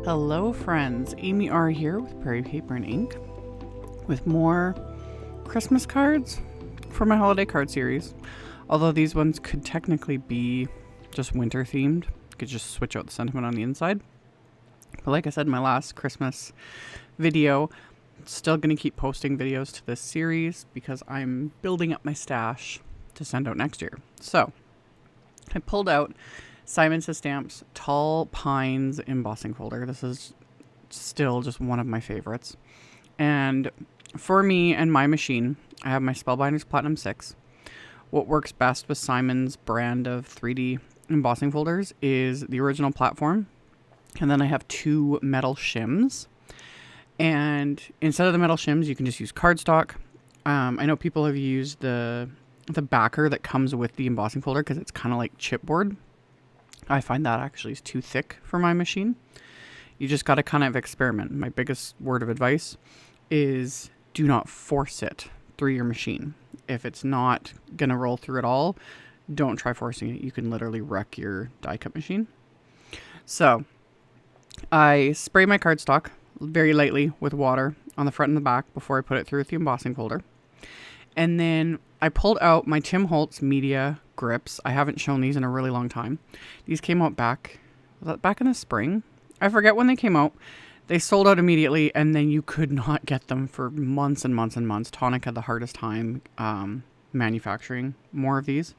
Hello friends, AmyR here with Prairie Paper and Ink with more Christmas cards for my holiday card series. Although these ones could technically be just winter themed. You could just switch out the sentiment on the inside. But like I said in my last Christmas video, still going to keep posting videos to this series because I'm building up my stash to send out next year. So I pulled out Simon Says Stamps Tall Pines embossing folder. This is still just one of my favorites. And for me and my machine, I have my Spellbinders Platinum 6. What works best with Simon's brand of 3D embossing folders is the original platform. And then I have two metal shims. And instead of the metal shims, you can just use cardstock. I know people have used the backer that comes with the embossing folder because it's kind of like chipboard. I find that actually is too thick for my machine. You just got to kind of experiment. My biggest word of advice is do not force it through your machine. If it's not going to roll through at all, don't try forcing it. You can literally wreck your die cut machine. So I spray my cardstock very lightly with water on the front and the back before I put it through with the embossing folder. And then I pulled out my Tim Holtz media grips. I haven't shown these in a really long time. These came out back in the spring. I forget when they came out. They sold out immediately, and then you could not get them for months and months and months. Tonic had the hardest time manufacturing more of these.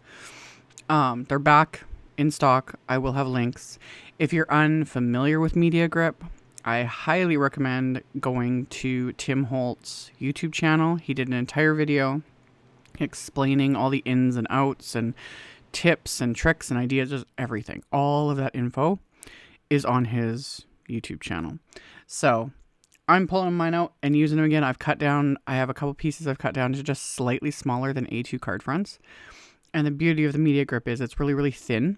They're back in stock. I will have links. If you're unfamiliar with media grip, I highly recommend going to Tim Holtz's YouTube channel. He did an entire video explaining all the ins and outs and tips and tricks and ideas, just everything. All of that info is on his YouTube channel. So I'm pulling mine out and using them again. I have a couple pieces I've cut down to just slightly smaller than A2 card fronts. And the beauty of the media grip is it's really, really thin.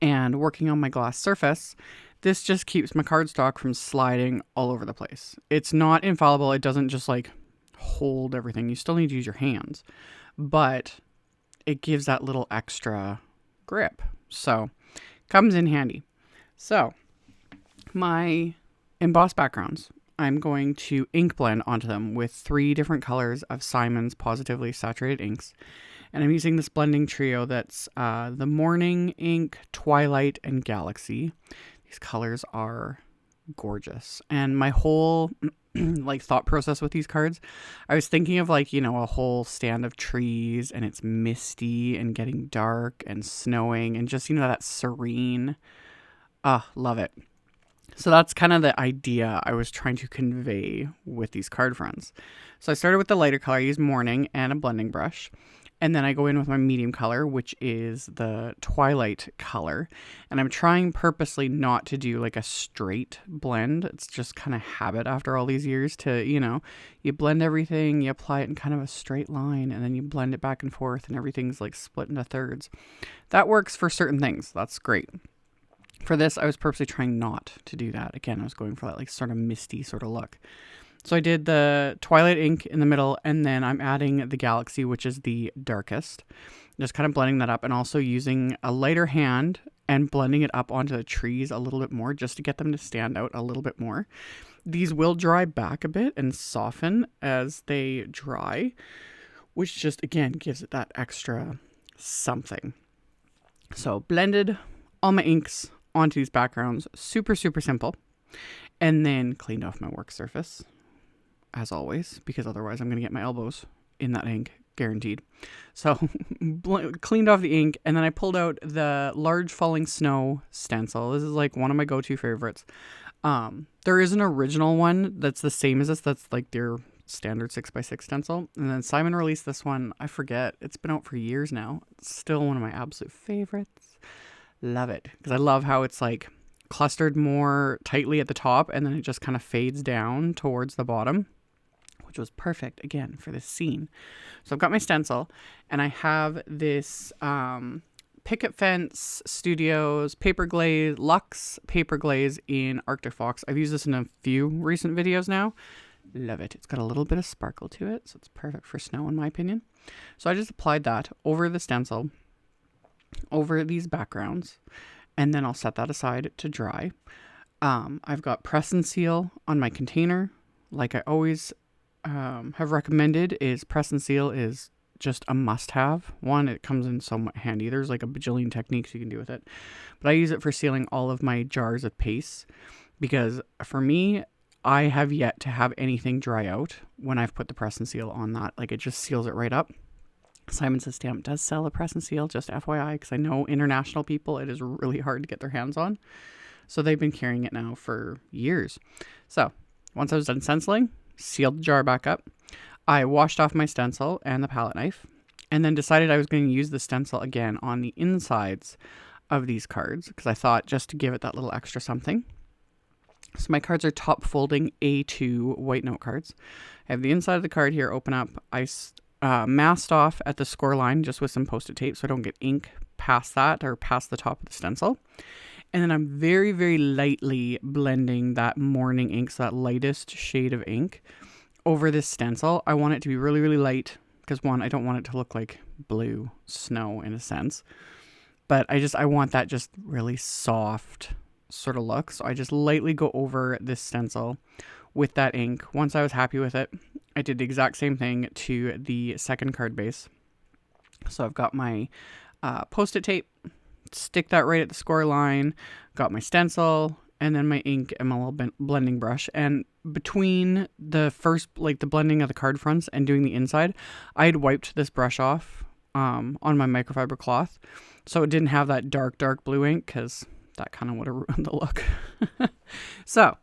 And working on my glass surface, this just keeps my cardstock from sliding all over the place. It's not infallible. It doesn't just like hold everything. You still need to use your hands, but it gives that little extra grip. So comes in handy. So my embossed backgrounds, I'm going to ink blend onto them with 3 different colors of Simon's Pawsitively saturated inks. And I'm using this blending trio that's the Morning Ink, Twilight, and Galaxy. These colors are gorgeous. And my whole like thought process with these cards, I was thinking of like, a whole stand of trees and it's misty and getting dark and snowing and just, that serene. Love it. So that's kind of the idea I was trying to convey with these card fronts. So I started with the lighter color. I used Morning and a blending brush. And then I go in with my medium color, which is the Twilight color. And I'm trying purposely not to do like a straight blend. It's just kind of habit after all these years to, you blend everything, you apply it in kind of a straight line, and then you blend it back and forth and everything's like split into thirds. That works for certain things. That's great. For this, I was purposely trying not to do that. Again, I was going for that like sort of misty sort of look. So I did the Twilight ink in the middle, and then I'm adding the Galaxy, which is the darkest. Just kind of blending that up and also using a lighter hand and blending it up onto the trees a little bit more just to get them to stand out a little bit more. These will dry back a bit and soften as they dry, which just, again, gives it that extra something. So blended all my inks onto these backgrounds. Super, super simple. And then cleaned off my work surface, as always, because otherwise I'm going to get my elbows in that ink, guaranteed. So cleaned off the ink, and then I pulled out the Large Falling Snow stencil. This is like one of my go-to favorites. There is an original one that's the same as this. That's like their standard 6x6 stencil. And then Simon released this one. I forget. It's been out for years now. It's still one of my absolute favorites. Love it. Because I love how it's like clustered more tightly at the top, and then it just kind of fades down towards the bottom, which was perfect, again, for this scene. So I've got my stencil, and I have this Picket Fence Studios paper glaze, Luxe paper glaze in Arctic Fox. I've used this in a few recent videos now. Love it. It's got a little bit of sparkle to it, so it's perfect for snow, in my opinion. So I just applied that over the stencil, over these backgrounds, and then I'll set that aside to dry. I've got press and seal on my container. Like I always have recommended, is press and seal is just a must-have. One, it comes in so handy. There's like a bajillion techniques you can do with it. But I use it for sealing all of my jars of paste because for me, I have yet to have anything dry out when I've put the press and seal on that. Like it just seals it right up. Simon Says Stamp does sell a press and seal, just FYI, because I know international people, it is really hard to get their hands on. So they've been carrying it now for years. So once I was done stenciling, sealed the jar back up. I washed off my stencil and the palette knife, and then decided I was going to use the stencil again on the insides of these cards because I thought just to give it that little extra something. So my cards are top folding A2 white note cards. I have the inside of the card here open up. I masked off at the score line just with some Post-it tape so I don't get ink past that or past the top of the stencil. And then I'm very, very lightly blending that morning ink, so that lightest shade of ink, over this stencil. I want it to be really, really light because one, I don't want it to look like blue snow in a sense. But I want that just really soft sort of look. So I just lightly go over this stencil with that ink. Once I was happy with it, I did the exact same thing to the second card base. So I've got my Post-it tape, stick that right at the score line, got my stencil, and then my ink and my little blending brush. And between the first, like the blending of the card fronts and doing the inside, I had wiped this brush off on my microfiber cloth. So it didn't have that dark blue ink because that kind of would have ruined the look. So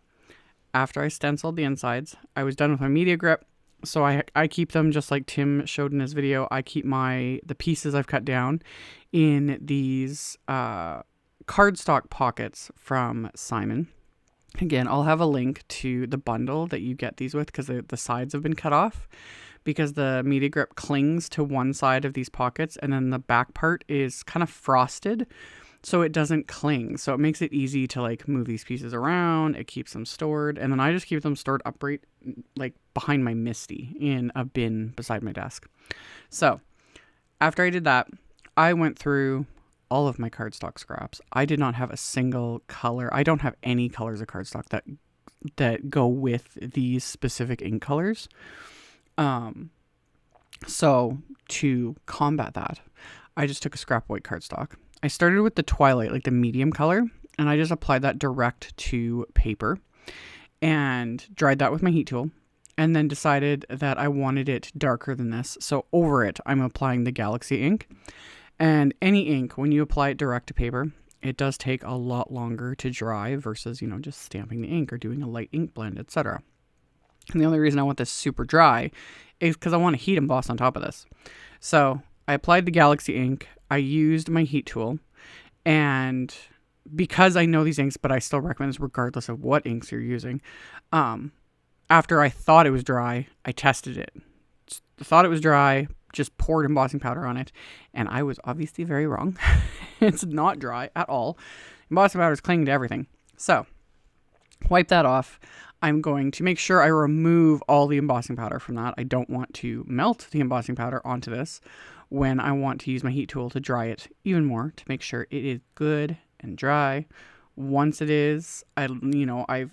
after I stenciled the insides, I was done with my media grip. So I keep them just like Tim showed in his video. I keep the pieces I've cut down in these cardstock pockets from Simon. Again, I'll have a link to the bundle that you get these with because the sides have been cut off because the media grip clings to one side of these pockets and then the back part is kind of frosted so it doesn't cling. So it makes it easy to like move these pieces around. It keeps them stored. And then I just keep them stored upright like behind my Misty in a bin beside my desk. So after I did that, I went through all of my cardstock scraps. I did not have a single color. I don't have any colors of cardstock that go with these specific ink colors. So to combat that, I just took a scrap white cardstock. I started with the Twilight, like the medium color, and I just applied that direct to paper and dried that with my heat tool. And then decided that I wanted it darker than this. So over it, I'm applying the Galaxy ink. And any ink, when you apply it direct to paper, it does take a lot longer to dry versus, just stamping the ink or doing a light ink blend, etc. And the only reason I want this super dry is because I want to heat emboss on top of this. So I applied the Galaxy ink. I used my heat tool. And because I know these inks, but I still recommend this regardless of what inks you're using, after I thought it was dry, I tested it. Thought it was dry, just poured embossing powder on it, and I was obviously very wrong. It's not dry at all. Embossing powder is clinging to everything. So, wipe that off. I'm going to make sure I remove all the embossing powder from that. I don't want to melt the embossing powder onto this when I want to use my heat tool to dry it even more to make sure it is good and dry. Once it is, I've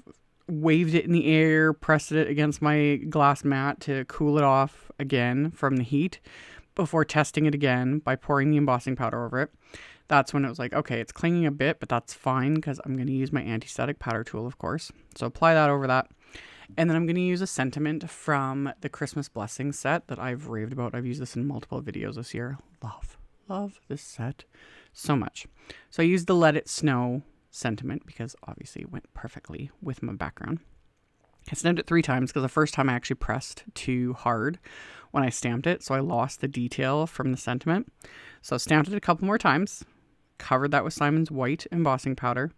waved it in the air, pressed it against my glass mat to cool it off again from the heat before testing it again by pouring the embossing powder over it. That's when it was like, okay, it's clinging a bit, but that's fine because I'm going to use my anti-static powder tool, of course. So apply that over that. And then I'm going to use a sentiment from the Christmas Blessings set that I've raved about. I've used this in multiple videos this year. Love this set so much. So I used the Let It Snow sentiment because obviously it went perfectly with my background. I stamped it 3 times because the first time I actually pressed too hard when I stamped it, so I lost the detail from the sentiment. So I stamped it a couple more times, covered that with Simon's white embossing powder,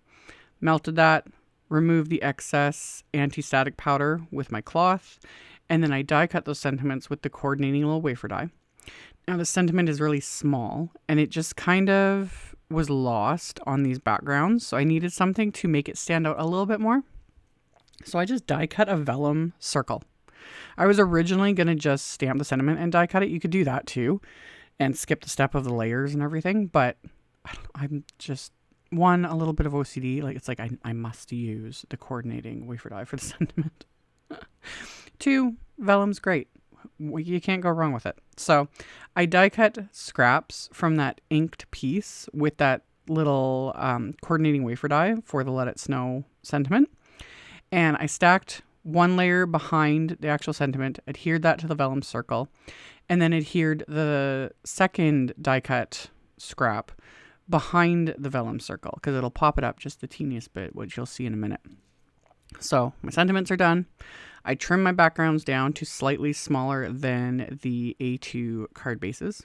melted that, removed the excess anti-static powder with my cloth, and then I die cut those sentiments with the coordinating little wafer die. Now the sentiment is really small and it just kind of was lost on these backgrounds, so I needed something to make it stand out a little bit more. So I just die cut a vellum circle. I was originally going to just stamp the sentiment and die cut it. You could do that too and skip the step of the layers and everything, but I'm just one, a little bit of OCD. Like, it's like I must use the coordinating wafer die for the sentiment. 2, vellum's great. You can't go wrong with it. So I die cut scraps from that inked piece with that little coordinating wafer die for the Let It Snow sentiment. And I stacked one layer behind the actual sentiment, adhered that to the vellum circle, and then adhered the second die cut scrap behind the vellum circle because it'll pop it up just the teeniest bit, which you'll see in a minute. So my sentiments are done. I trim my backgrounds down to slightly smaller than the A2 card bases.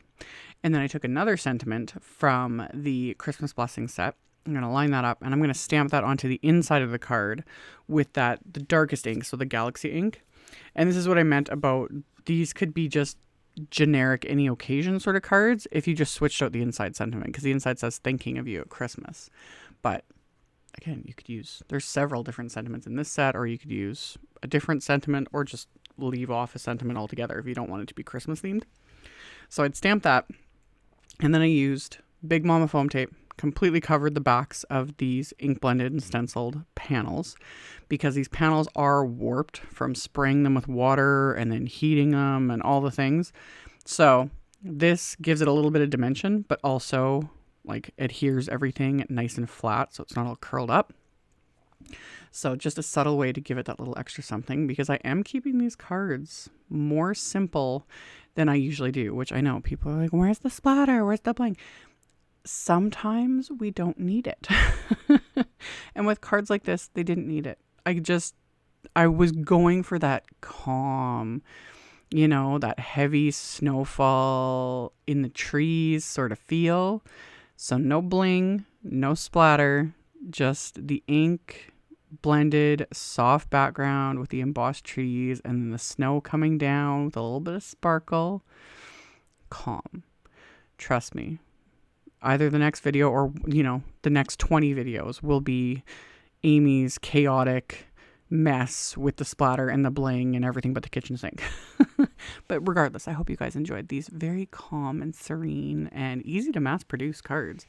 And then I took another sentiment from the Christmas Blessing set. I'm going to line that up and I'm going to stamp that onto the inside of the card with the darkest ink, so the Galaxy ink. And this is what I meant about these could be just generic any occasion sort of cards if you just switched out the inside sentiment, because the inside says thinking of you at Christmas. But again, you could use, there's several different sentiments in this set, or you could use a different sentiment or just leave off a sentiment altogether if you don't want it to be Christmas themed. So I'd stamp that, and then I used Big Mama foam tape, completely covered the backs of these ink blended and stenciled panels because these panels are warped from spraying them with water and then heating them and all the things. So this gives it a little bit of dimension, but also like adheres everything nice and flat so it's not all curled up. So just a subtle way to give it that little extra something, because I am keeping these cards more simple than I usually do, which I know people are like, where's the splatter? Where's the bling? Sometimes we don't need it. And with cards like this, they didn't need it. I was going for that calm, that heavy snowfall in the trees sort of feel. So no bling, no splatter, just the ink blended soft background with the embossed trees and then the snow coming down with a little bit of sparkle. Calm. Trust me. Either the next video or, the next 20 videos will be Amy's chaotic mess with the splatter and the bling and everything but the kitchen sink. But regardless, I hope you guys enjoyed these very calm and serene and easy to mass produce cards.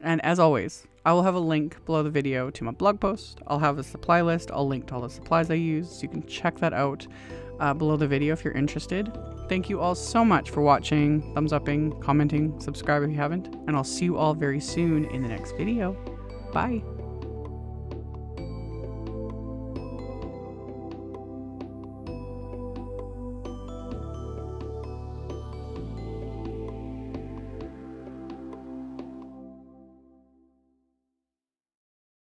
And as always, I will have a link below the video to my blog post. I'll have a supply list. I'll link to all the supplies I use, so you can check that out below the video if you're interested. Thank you all so much for watching, thumbs upping, commenting, subscribe if you haven't, and I'll see you all very soon in the next video. Bye.